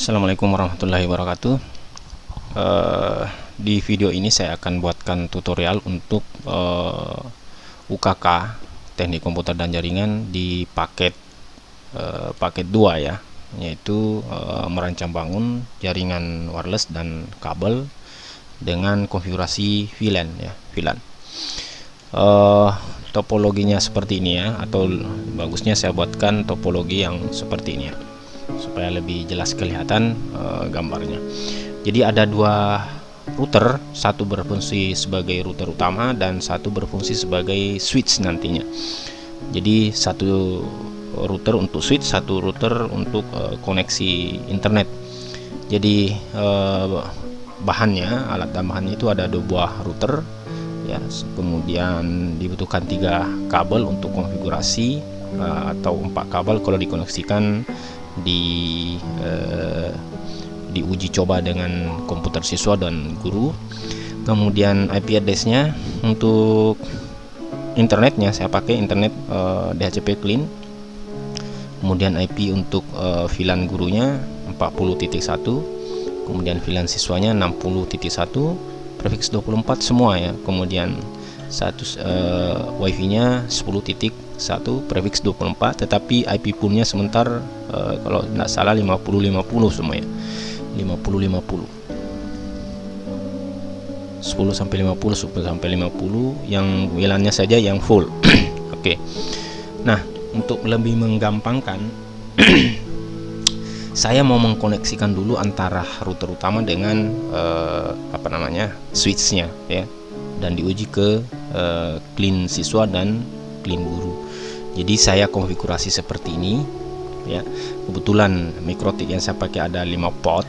Assalamualaikum warahmatullahi wabarakatuh. Di video ini saya akan buatkan tutorial untuk UKK Teknik Komputer dan Jaringan di paket 2 ya, yaitu merancang bangun jaringan wireless dan kabel dengan konfigurasi VLAN ya, VLAN. Topologinya seperti ini ya, atau bagusnya saya buatkan topologi yang seperti ini ya, supaya lebih jelas kelihatan gambarnya. Jadi ada dua router, satu berfungsi sebagai router utama dan satu berfungsi sebagai switch nantinya. Jadi satu router untuk switch, satu router untuk koneksi internet. Jadi bahannya, alat dan bahannya itu ada dua buah router ya, kemudian dibutuhkan 3 kabel untuk konfigurasi atau 4 kabel kalau dikoneksikan diuji coba dengan komputer siswa dan guru. Kemudian IP address-nya untuk internetnya saya pakai internet DHCP clean. Kemudian IP untuk VLAN gurunya 40.1, kemudian VLAN siswanya 60.1, prefix 24 semua ya. Kemudian wifi-nya 10.1 prefix 24, tetapi IP pool-nya sebentar kalau tidak salah 50-50 semua ya. 50-50, 10 sampai 50 yang WLAN-nya saja yang full. Oke. Nah, untuk lebih menggampangkan saya mau mengkoneksikan dulu antara router utama dengan switch-nya ya, dan diuji ke clean siswa dan clean guru. Jadi saya konfigurasi seperti ini ya. Kebetulan mikrotik yang saya pakai ada 5 port.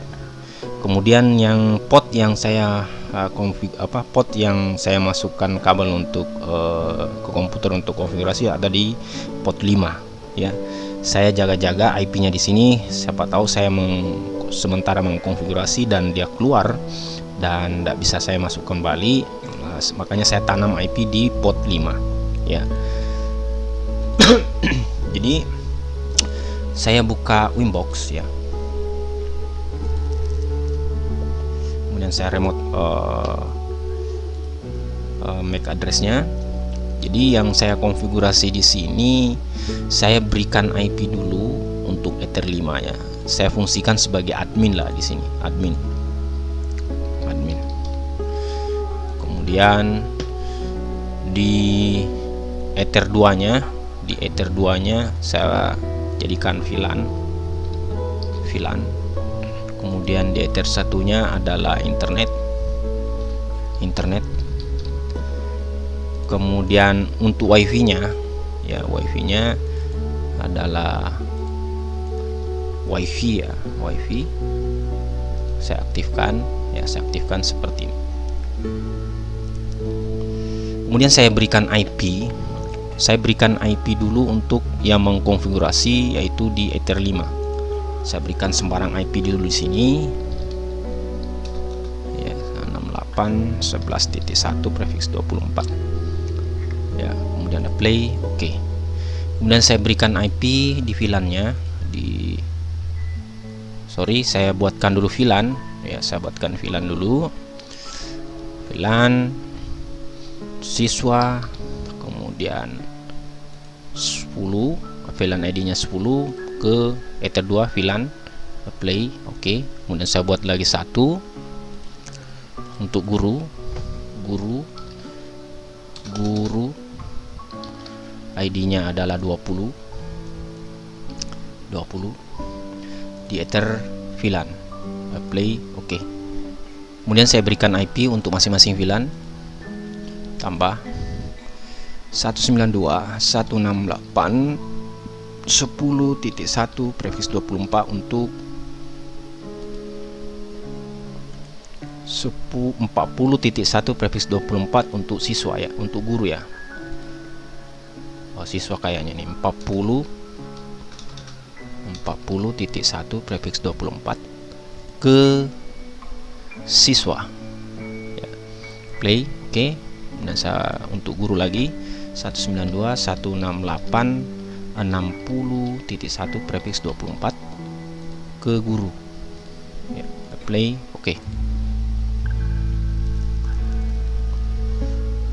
Kemudian yang port yang saya masukkan kabel untuk ke komputer untuk konfigurasi ada di port 5 ya. Saya jaga-jaga IP-nya di sini, siapa tahu saya sementara mengkonfigurasi dan dia keluar dan tidak bisa saya masuk kembali. Makanya saya tanam IP di port 5 ya. Jadi saya buka Winbox ya, kemudian saya remote MAC address-nya. Jadi yang saya konfigurasi di sini, saya berikan IP dulu untuk Ether 5 ya. Saya fungsikan sebagai admin lah di sini, admin. Kemudian di Ether 2-nya, saya jadikan VLAN. Kemudian di Ether 1-nya adalah internet. Kemudian untuk wifi-nya ya, wifi-nya adalah wifi saya aktifkan seperti ini. Kemudian saya berikan IP dulu untuk yang mengkonfigurasi, yaitu di Ether 5. Saya berikan sembarang IP dulu di sini ya, 68.11.1 prefix 24 ya. Kemudian ada play, oke. Kemudian saya berikan IP di VLAN-nya, saya buatkan dulu VLAN ya. Saya buatkan VLAN dulu, VLAN siswa, kemudian 10 VLAN ID-nya 10 ke Ether 2 VLAN play, oke. Kemudian saya buat lagi satu untuk guru ID-nya adalah 20 di Ether VLAN play, oke. Kemudian saya berikan IP untuk masing-masing VLAN, tambah 192.168.10.1 prefix 24 untuk 40.1 prefix 24 untuk siswa ya, untuk guru ya. Siswa kayaknya nih 40.1 prefix 24 ke siswa ya. Play, oke. Dan saya untuk guru lagi 192.168.60.1 prefix 24 ke guru. ya, play, oke.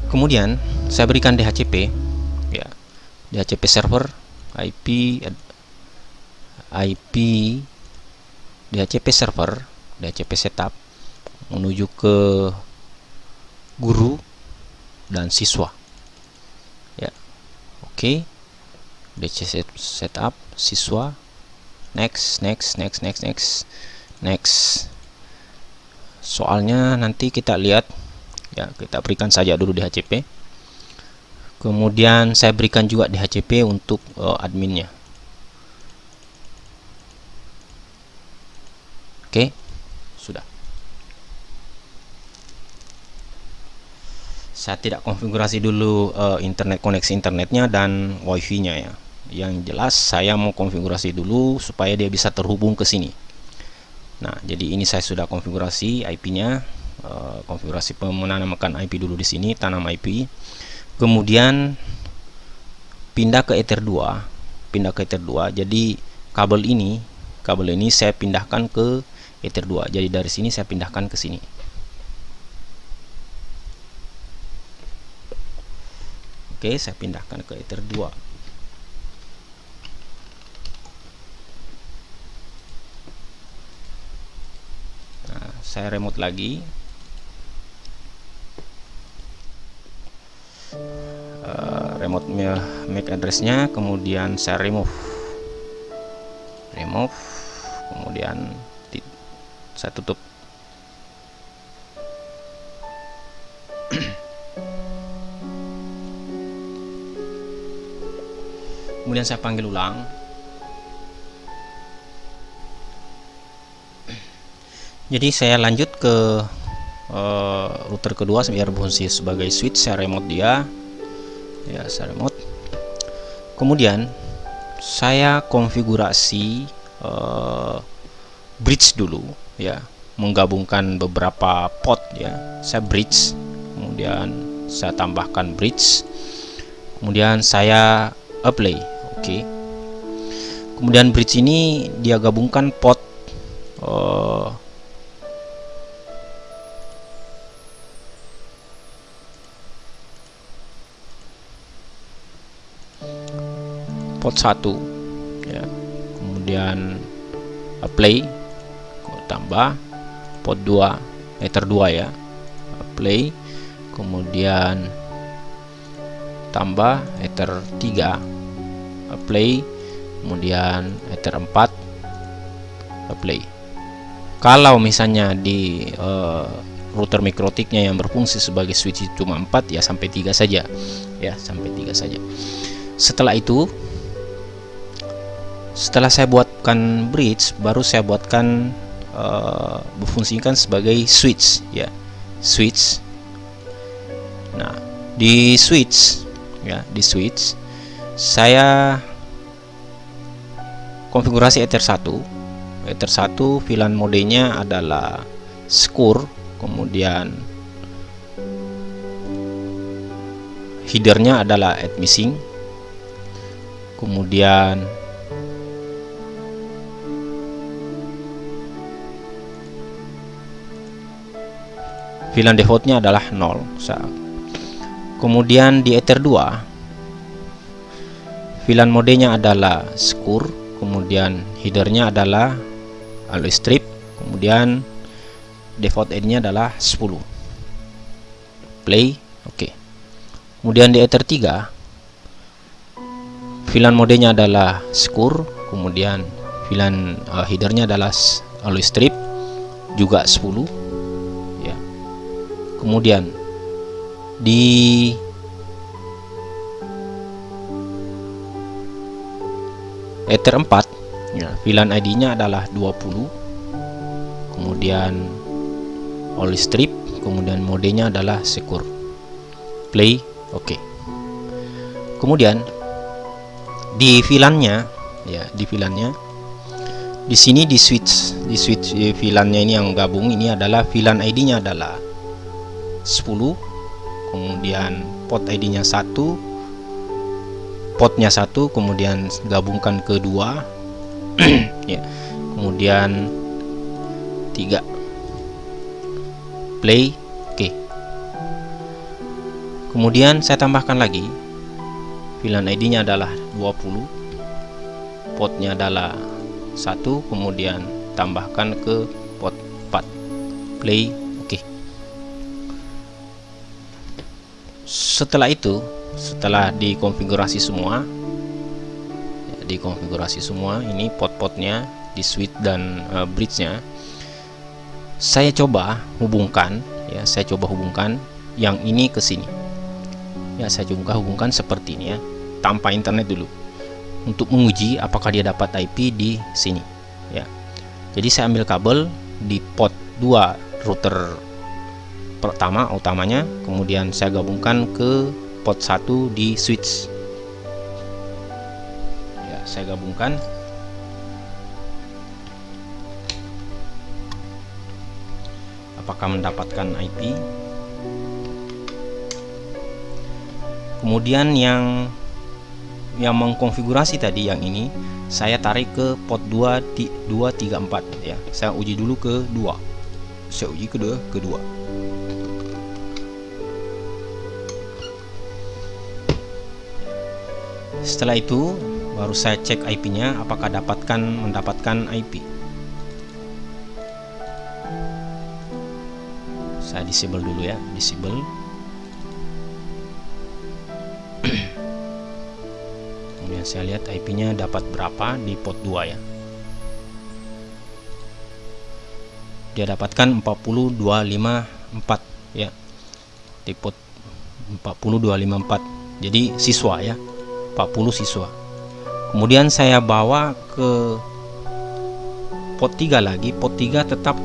Kemudian saya berikan DHCP, ya, DHCP server, IP DHCP server, DHCP setup menuju ke guru dan siswa, ya, oke. DHCP setup siswa, next. Soalnya nanti kita lihat, ya, kita berikan saja dulu DHCP. Kemudian saya berikan juga DHCP untuk adminnya. Oke, sudah. Saya tidak konfigurasi dulu internet, koneksi internetnya dan wifi-nya, ya. Yang jelas saya mau konfigurasi dulu supaya dia bisa terhubung ke sini. Nah, jadi ini saya sudah konfigurasi IP-nya, konfigurasi menanamkan IP dulu di sini, tanam IP. Kemudian pindah ke Ether 2, Jadi kabel ini saya pindahkan ke Ether 2. Jadi dari sini saya pindahkan ke sini. Oke, saya pindahkan ke Ether 2. Nah, saya remote lagi. Remote MAC addressnya, kemudian saya remove, kemudian saya tutup. Kemudian saya panggil ulang. Jadi saya lanjut ke router kedua biar berfungsi sebagai switch. Saya remote dia, ya, saya remote. Kemudian saya konfigurasi bridge dulu, ya, menggabungkan beberapa port, ya. Saya bridge, kemudian saya tambahkan bridge, kemudian saya apply, oke. Kemudian bridge ini dia gabungkan port port 1, ya. Kemudian apply, tambah port 2, Ether 2, ya, apply, kemudian tambah Ether 3, apply, kemudian Ether 4, apply. Kalau misalnya di router mikrotiknya yang berfungsi sebagai switch cuma 4, ya, sampai 3 saja, ya, sampai 3 saja. Setelah itu, setelah saya buatkan bridge, baru saya buatkan berfungsikan sebagai switch, ya, switch. Nah, di switch, ya, di switch saya konfigurasi Ether 1. Ether 1 VLAN modenya adalah secure, kemudian headernya adalah admissing, kemudian VLAN defaultnya adalah 0. Kemudian di Ether 2 VLAN modenya adalah secure, kemudian headernya adalah alloy strip, kemudian default ID-nya adalah 10. Play, oke. Kemudian di Ether 3 VLAN modenya adalah secure, kemudian VLAN headernya adalah alloy strip, juga 10, ya. Kemudian di Ether 4, ya, VLAN ID-nya adalah 20, kemudian alloy strip, kemudian modenya adalah secure. Play, oke. Kemudian di VLAN-nya, ya, di VLAN-nya di sini di switch VLAN-nya ini yang gabung ini adalah VLAN ID-nya adalah 10, kemudian port ID-nya 1, portnya 1, kemudian gabungkan ke 2 ya, kemudian 3 3 play. Oke. Kemudian saya tambahkan lagi, VLAN ID nya adalah 20, portnya adalah 1, kemudian tambahkan ke port 4 play. Oke. Setelah itu, setelah dikonfigurasi semua, ini pot-potnya di switch dan bridge nya, saya coba hubungkan yang ini ke sini ya. Saya coba hubungkan seperti ini ya, tanpa internet dulu, untuk menguji apakah dia dapat IP di sini ya. Jadi saya ambil kabel di port 2 router pertama utamanya, kemudian saya gabungkan ke port 1 di switch ya. Saya gabungkan. Apakah mendapatkan IP. Kemudian yang mengkonfigurasi tadi yang ini saya tarik ke port 2 3 4 ya. Saya uji dulu ke 2. Saya uji ke 2. Setelah itu baru saya cek IP-nya apakah mendapatkan IP. Saya disable dulu ya, disable. Kemudian saya lihat IP-nya dapat berapa di port 2 ya. Dia dapatkan 40254 ya. Di port 40254. Jadi siswa ya. 40 siswa. Kemudian saya bawa ke port 3 lagi, port 3 tetap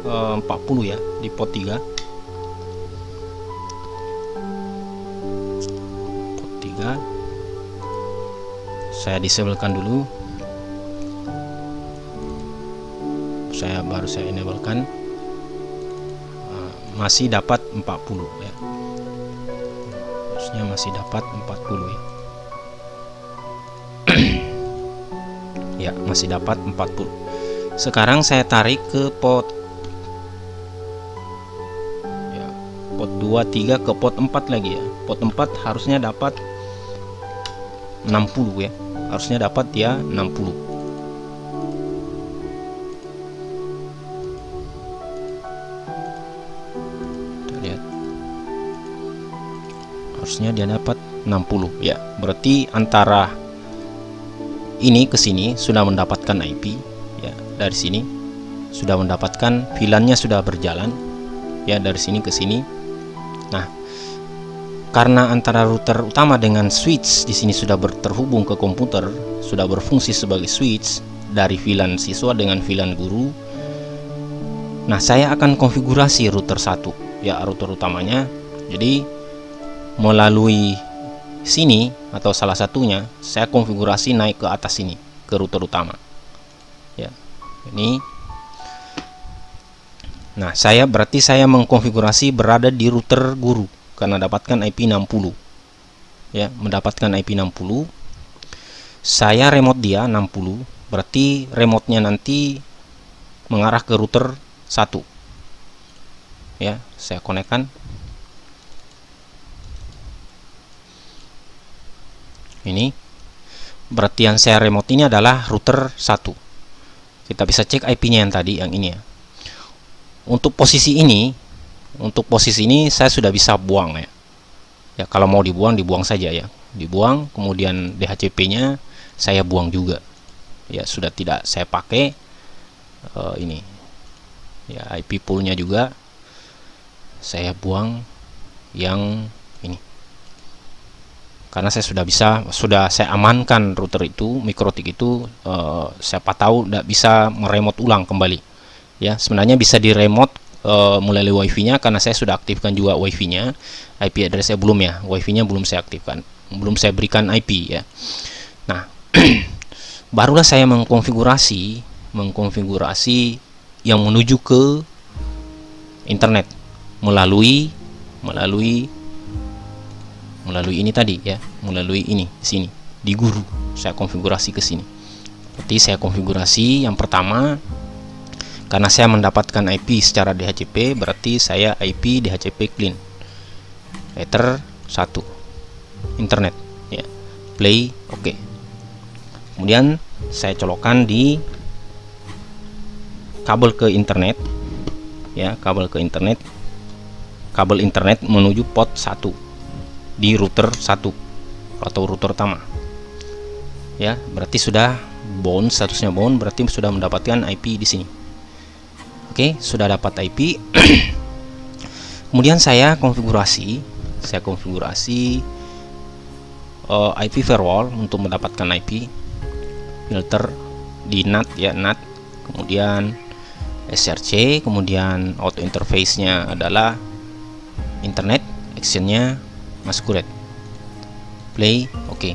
40 ya di port 3. Port 3 saya disablekan dulu. Baru saya enablekan. Masih dapat 40 ya. Harusnya masih dapat 40 ya. Ya, masih dapat 40. Sekarang saya tarik ke port 2 3 ke port 4 lagi ya. Port 4 harusnya dapat 60 ya. Harusnya dapat ya 60. Kita lihat. Harusnya dia dapat 60 ya. Berarti antara ini ke sini sudah mendapatkan IP ya. Dari sini sudah mendapatkan, VLAN-nya sudah berjalan ya, dari sini ke sini. Nah, karena antara router utama dengan switch di sini sudah terhubung ke komputer, sudah berfungsi sebagai switch dari VLAN siswa dengan VLAN guru. Nah, saya akan konfigurasi router 1 ya, router utamanya. Jadi melalui sini atau salah satunya saya konfigurasi naik ke atas sini ke router utama ya. Ini. Nah, berarti saya mengkonfigurasi berada di router guru karena dapatkan IP 60. Ya, mendapatkan IP 60. Saya remote dia 60, berarti remote-nya nanti mengarah ke router 1. Ya, saya konekkan. Ini. Berarti yang saya remote ini adalah router 1. Kita bisa cek IP-nya yang tadi, yang ini ya. Untuk posisi ini saya sudah bisa buang ya. Ya, kalau mau dibuang saja ya. Dibuang, kemudian DHCP-nya saya buang juga. Ya, sudah tidak saya pakai ini. Ya, IP pool-nya juga saya buang yang ini. Karena saya sudah saya amankan router itu, mikrotik itu, siapa tahu tidak bisa meremote ulang kembali. Ya, sebenarnya bisa di remote melalui wifi-nya karena saya sudah aktifkan juga wifi-nya. IP address-nya belum ya, wifi-nya belum saya aktifkan, belum saya berikan IP ya. Nah, barulah saya mengkonfigurasi yang menuju ke internet melalui ini tadi ya, melalui ini sini di guru. Saya konfigurasi ke sini. Berarti saya konfigurasi yang pertama Karena saya mendapatkan IP secara DHCP, berarti saya IP DHCP clean. Ether 1 internet ya. Play oke. Kemudian saya colokkan di kabel ke internet ya, kabel internet menuju port 1 di router 1 atau router utama ya. Berarti sudah bound, statusnya bound, berarti sudah mendapatkan IP di sini. Oke, sudah dapat IP. Kemudian saya konfigurasi IP firewall untuk mendapatkan IP filter di NAT ya, NAT. Kemudian SRC, kemudian auto interface-nya adalah internet, actionnya masquerade. Play oke.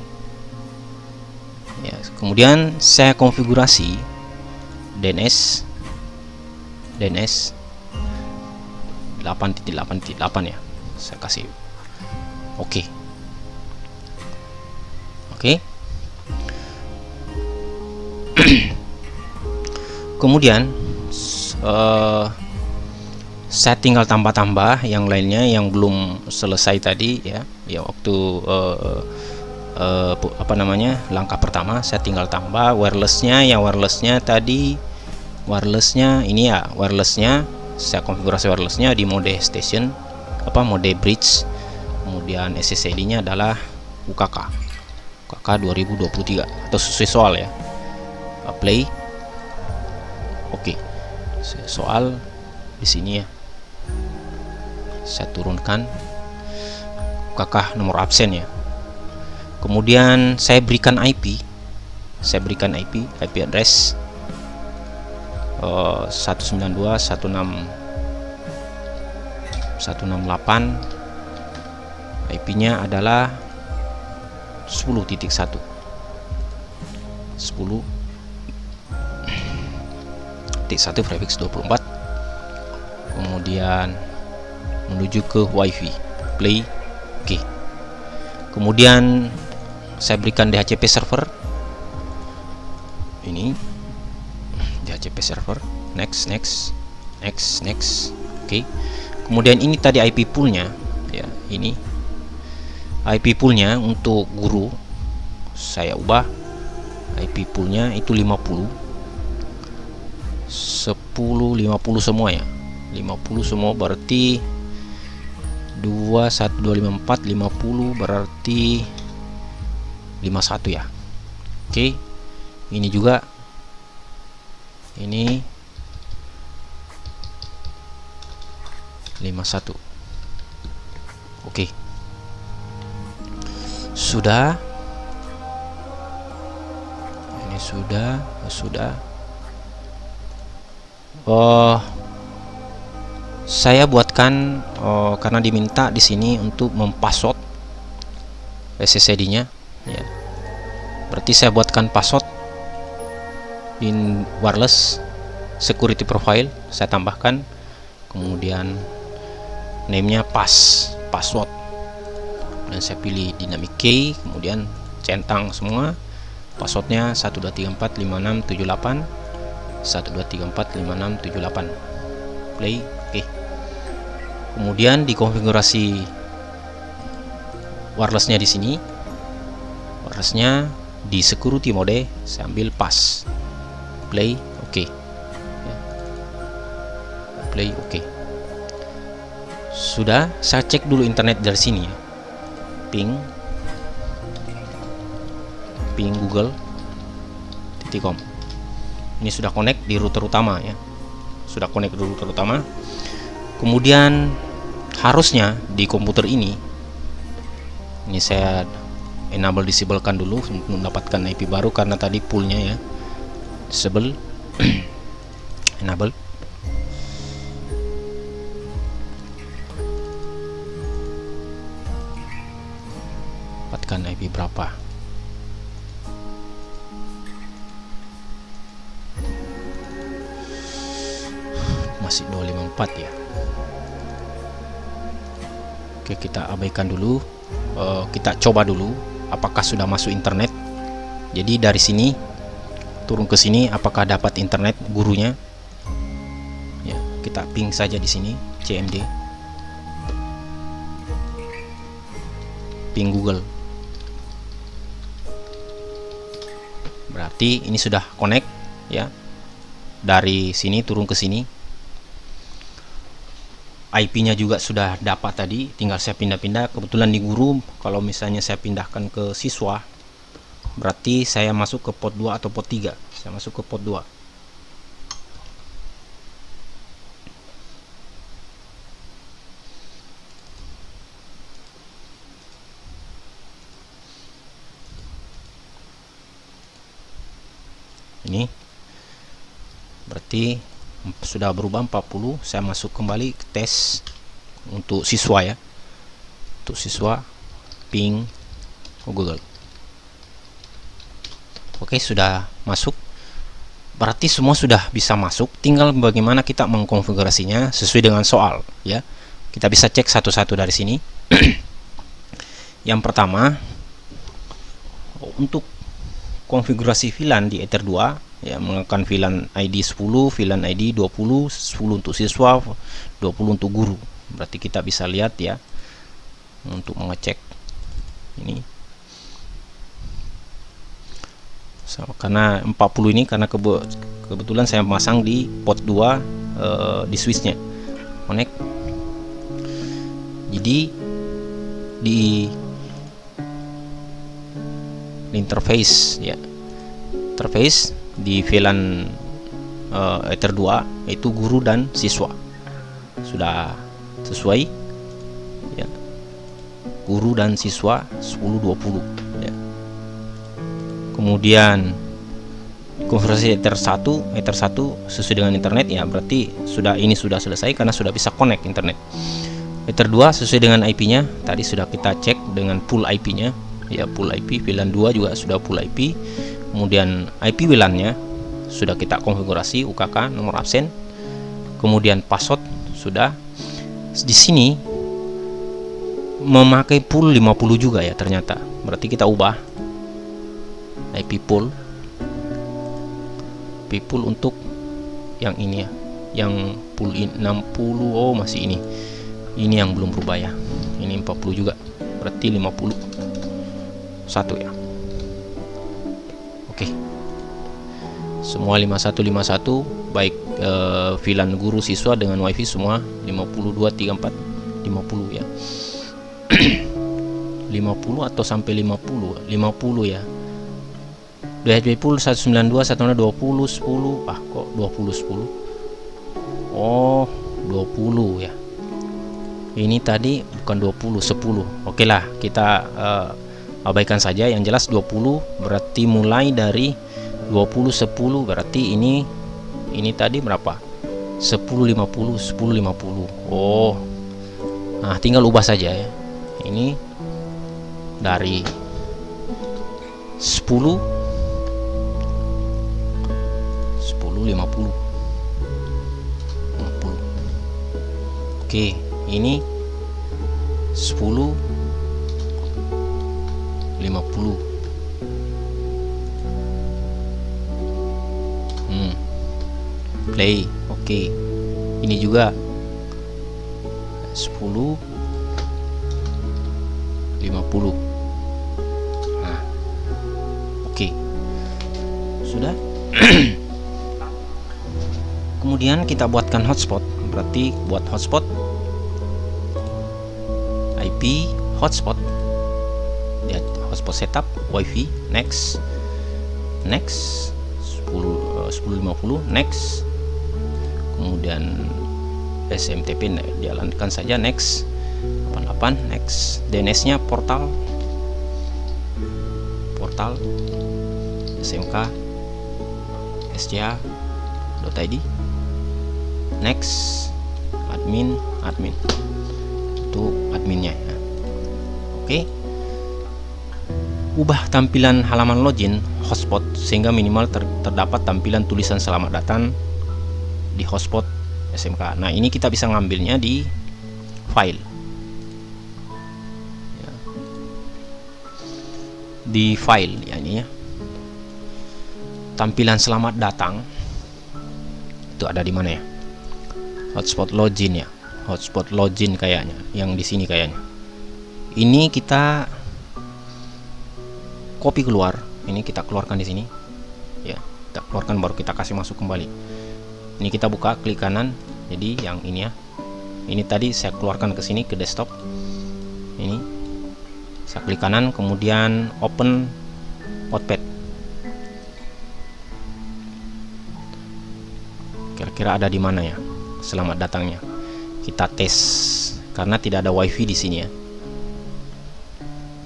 Ya, kemudian saya konfigurasi DNS 8.8.8 ya, saya kasih oke. Kemudian saya tinggal tambah-tambah yang lainnya yang belum selesai tadi ya waktu langkah pertama saya tinggal tambah wirelessnya ini ya, wirelessnya saya konfigurasi wirelessnya di mode station mode bridge. Kemudian SSID nya adalah UKK 2023 atau sesuai soal ya. Play oke. Soal di sini ya, saya turunkan UKK nomor absen ya. Kemudian saya berikan IP address 192.168, IP-nya adalah 10.1 prefix 24. Kemudian menuju ke WiFi. Play oke. Kemudian saya berikan DHCP server ini, DHCP server, next oke. Kemudian ini tadi IP poolnya ya, ini IP poolnya untuk guru saya ubah IP poolnya itu 50 semua ya, 50 semua berarti 21254 50 berarti 51 ya. Oke, ini juga ini 51. Oke, sudah, ini sudah. Saya buatkan karena diminta di sini untuk mempassword SSID-nya ya. Berarti saya buatkan password di wireless security profile, saya tambahkan, kemudian name-nya password, dan saya pilih dynamic key, kemudian centang semua passwordnya 12345678 12345678. Play oke. Kemudian dikonfigurasi wirelessnya di sini, wirelessnya di security mode saya ambil pass. Play oke. Play oke. Sudah, saya cek dulu internet dari sini ya. Ping google.com. Ini sudah connect di router utama ya. Kemudian harusnya di komputer ini saya enable disablekan dulu untuk mendapatkan IP baru, karena tadi poolnya ya disable. Enable. Dapatkan IP berapa? Masih 254 ya. Oke, kita abaikan dulu. Kita coba dulu apakah sudah masuk internet. Jadi dari sini turun ke sini, apakah dapat internet gurunya. kita ping saja di sini cmd, ping Google. Berarti ini sudah connect ya. Dari sini turun ke sini. IP-nya juga sudah dapat tadi, tinggal saya pindah-pindah. Kebetulan di guru, kalau misalnya saya pindahkan ke siswa, berarti saya masuk ke port 2 atau port 3. Saya masuk ke port 2. Ini berarti sudah berubah 40. Saya masuk kembali ke tes untuk siswa ya. Untuk siswa ping Google. Oke, sudah masuk. Berarti semua sudah bisa masuk, tinggal bagaimana kita mengkonfigurasinya sesuai dengan soal ya. Kita bisa cek satu-satu dari sini. Yang pertama, untuk konfigurasi VLAN di Ether 2 ya, menggunakan VLAN ID 10, VLAN ID 20, 10 untuk siswa, 20 untuk guru. Berarti kita bisa lihat ya untuk mengecek ini. Karena 40 ini karena kebetulan saya memasang di port 2 di switchnya connect. Jadi di interface ya, interface di VLAN Ether 2 itu guru dan siswa sudah sesuai ya, guru dan siswa 10-20 ya. Kemudian konversi Ether 1 sesuai dengan internet ya, berarti ini sudah selesai karena sudah bisa connect internet. Ether 2 sesuai dengan IP-nya, tadi sudah kita cek dengan pool IP-nya ya, pool IP. VLAN 2 juga sudah pool IP. Kemudian IP WLAN-nya sudah kita konfigurasi, UKK, nomor absen. Kemudian password sudah. Di sini memakai pool 50 juga ya ternyata. Berarti kita ubah IP pool untuk yang ini ya, yang pool 60. Oh, masih ini yang belum berubah ya. Ini 40 juga, berarti 51 ya. Oke, semua 51 baik VLAN guru siswa dengan WiFi semua 52, 34, 50 ya. 50 atau sampai 50 ya. DHCP pool 192, 120, 10. Ah, kok 20, 10? Oh, 20 ya. Ini tadi bukan 20, 10. Oke lah, kita abaikan saja. Yang jelas 20 berarti mulai dari 20, 10 berarti ini tadi berapa? 10, 50, 10, 50. Oh, nah tinggal ubah saja ya. Ini dari 10, 50. Oke, ini 10, 50. Play. Oke, ini juga 10, 50. Nah, oke, sudah. Kemudian kita buatkan hotspot. Berarti buat hotspot, IP hotspot, lihat hotspot setup, WiFi, next, 1050, next. Kemudian SMTP jalankan saja, next. 88, next. DNS-nya portal SMK sca.id, next. Admin itu adminnya ya. Oke, ubah tampilan halaman login hotspot sehingga minimal terdapat tampilan tulisan selamat datang di hotspot SMK. Nah, ini kita bisa ngambilnya di file ya. Di file ya, ini ya, tampilan selamat datang itu ada di mana ya? hotspot login ya, hotspot login kayaknya yang di sini kayaknya. Ini kita copy keluar, ini kita keluarkan di sini ya, kita keluarkan baru kita kasih masuk kembali. Ini kita buka, klik kanan, jadi yang ini ya, ini tadi saya keluarkan ke sini ke desktop, ini saya klik kanan, kemudian open Notepad. Kira-kira ada di mana ya selamat datangnya, kita tes karena tidak ada wifi di sini ya,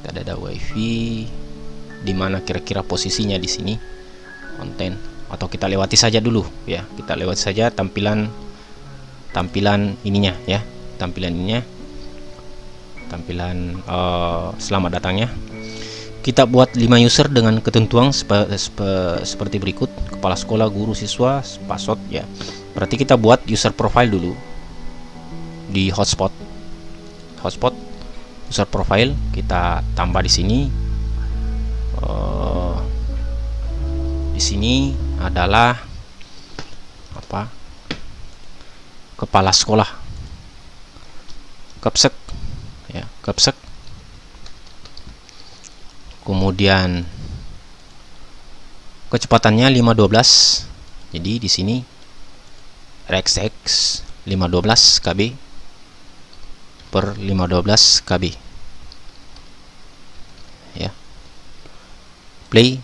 tidak ada wifi. Di mana kira-kira posisinya di sini konten, atau kita lewati saja dulu ya, kita lewati saja tampilan ininya ya, tampilan selamat datangnya. Kita buat 5 user dengan ketentuan seperti berikut: kepala sekolah, guru, siswa, password ya. Berarti kita buat user profile dulu di hotspot user profile, kita tambah di sini. Di sini adalah apa? Kepala sekolah, Kapsek ya, Kapsek. Kemudian kecepatannya 512. Jadi di sini RxX 512 KB per 512 KB ya. Play.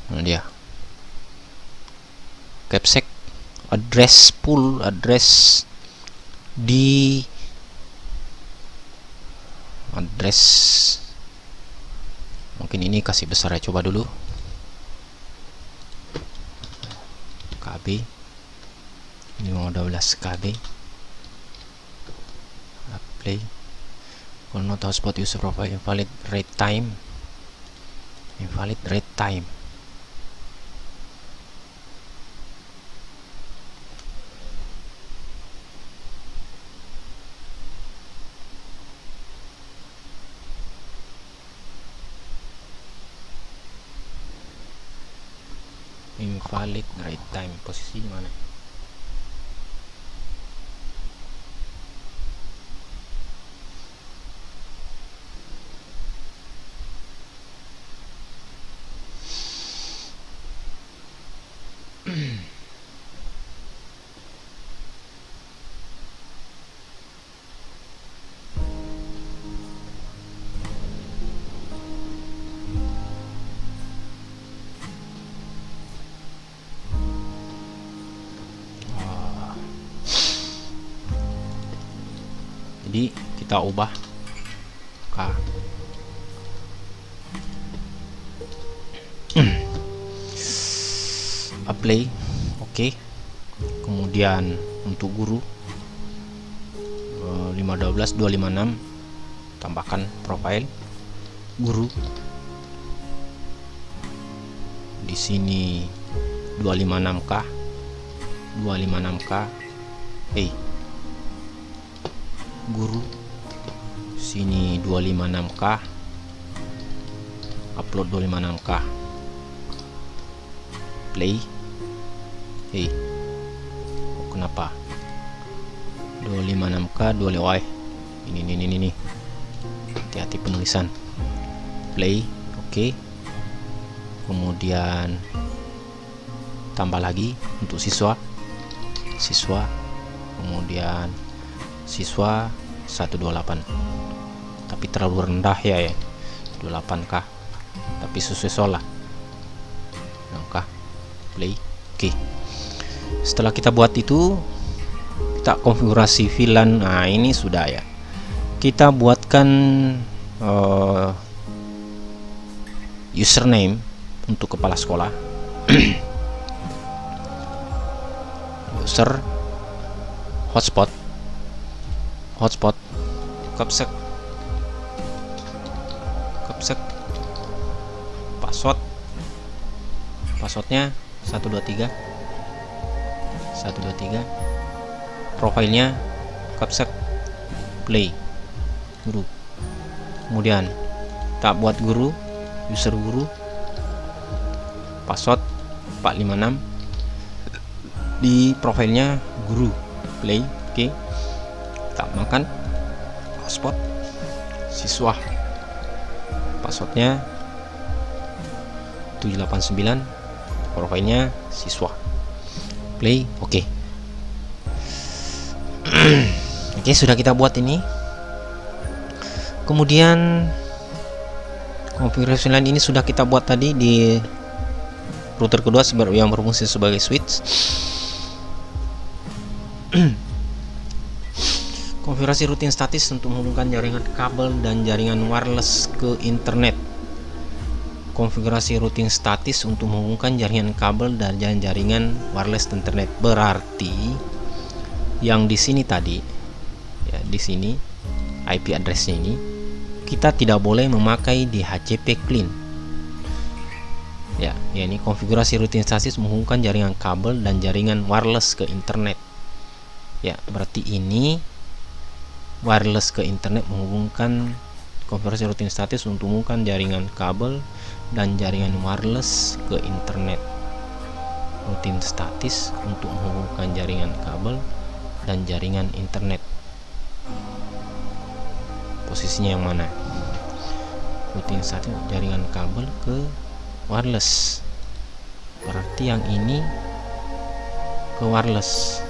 Nah dia Capsec address pool, address mungkin ini kasih besar ya, coba dulu KB 512 KB. Play. Will not hotspot user profile, invalid read time, invalid read time. Invalid read time, posisi di mana? Jadi kita ubah K. Apply, oke. Kemudian untuk guru 512 256, tambahkan profile guru. Di sini 256K 256K guru, sini 256K, upload 256K, play. Kenapa 256K 25? Ini hati-hati penulisan. Play, oke. Kemudian tambah lagi untuk siswa, kemudian siswa 128, tapi terlalu rendah ya 28K, tapi sesuai soal lah. Play, oke. Setelah kita buat itu, kita konfigurasi VLAN. Nah ini sudah ya, kita buatkan username untuk kepala sekolah. User hotspot Kapsek passwordnya 123, profilnya Kapsek, play guru. Kemudian tak buat guru, user guru, password 456, di profilnya guru play. Oke, tambahkan hotspot siswa, passwordnya 789, profilnya siswa, play. Oke. Oke, sudah kita buat ini. Kemudian konfigurasi lain ini sudah kita buat tadi di router kedua yang berfungsi sebagai switch. Konfigurasi routing statis untuk menghubungkan jaringan kabel dan jaringan wireless ke internet. Konfigurasi routing statis untuk menghubungkan jaringan kabel dan jaringan wireless ke internet. Berarti yang di sini tadi, ya di sini IP addressnya ini kita tidak boleh memakai DHCP clean. Ya, ini konfigurasi routing statis menghubungkan jaringan kabel dan jaringan wireless ke internet. Ya, berarti ini wireless ke internet menghubungkan konfigurasi routing statis untuk menghubungkan jaringan kabel dan jaringan wireless ke internet. Routing statis untuk menghubungkan jaringan kabel dan jaringan internet. Posisinya yang mana? Routing statis jaringan kabel ke wireless. Berarti yang ini ke wireless.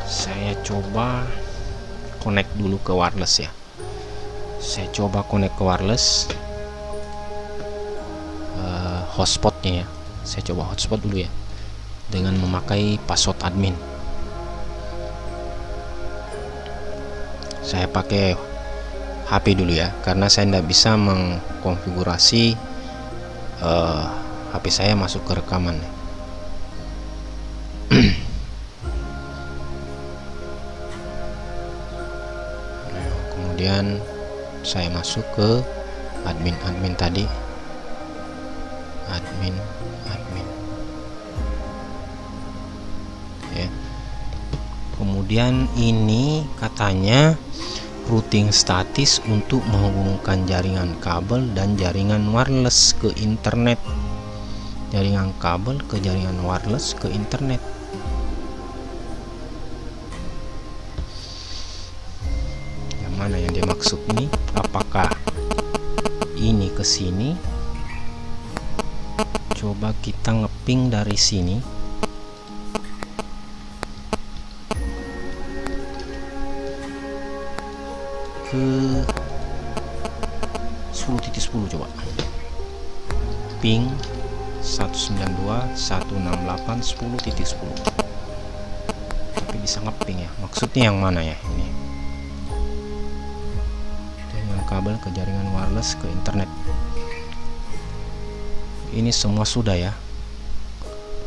Saya coba connect dulu ke wireless ya. Saya coba connect ke wireless, hotspotnya ya. Saya coba hotspot dulu ya dengan memakai password admin. Saya pakai HP dulu ya, karena saya tidak bisa mengkonfigurasi HP saya masuk ke rekaman. Kemudian saya masuk ke admin tadi, admin ya. Kemudian ini katanya routing statis untuk menghubungkan jaringan kabel dan jaringan wireless ke internet. Jaringan kabel ke jaringan wireless ke internet. Mana yang dia maksud nih? Apakah ini ke sini? Coba kita ngeping dari sini. Ke 10.10 coba. Ping 192.168.10.10. Tapi bisa ngeping ya. Maksudnya yang mana ya ini? Kabel ke jaringan wireless ke internet. Ini semua sudah ya.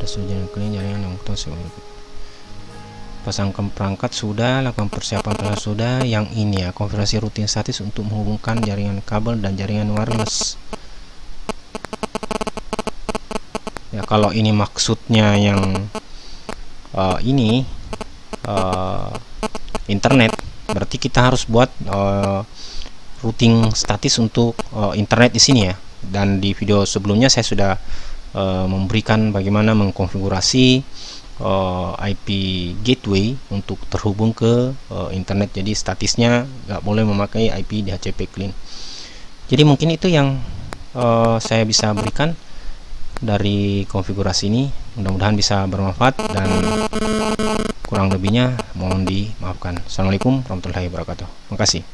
Sudah clean jaringan yang pasangkan perangkat sudah, lakukan persiapan sudah. Yang ini ya, konfigurasi routing statis untuk menghubungkan jaringan kabel dan jaringan wireless. Ya, kalau ini maksudnya yang ini internet, berarti kita harus buat routing statis untuk internet di sini ya. Dan di video sebelumnya saya sudah memberikan bagaimana mengkonfigurasi IP gateway untuk terhubung ke internet. Jadi statisnya nggak boleh memakai IP DHCP clean. Jadi mungkin itu yang saya bisa berikan dari konfigurasi ini. Mudah-mudahan bisa bermanfaat dan kurang lebihnya mohon dimaafkan. Assalamualaikum warahmatullahi wabarakatuh. Terima kasih.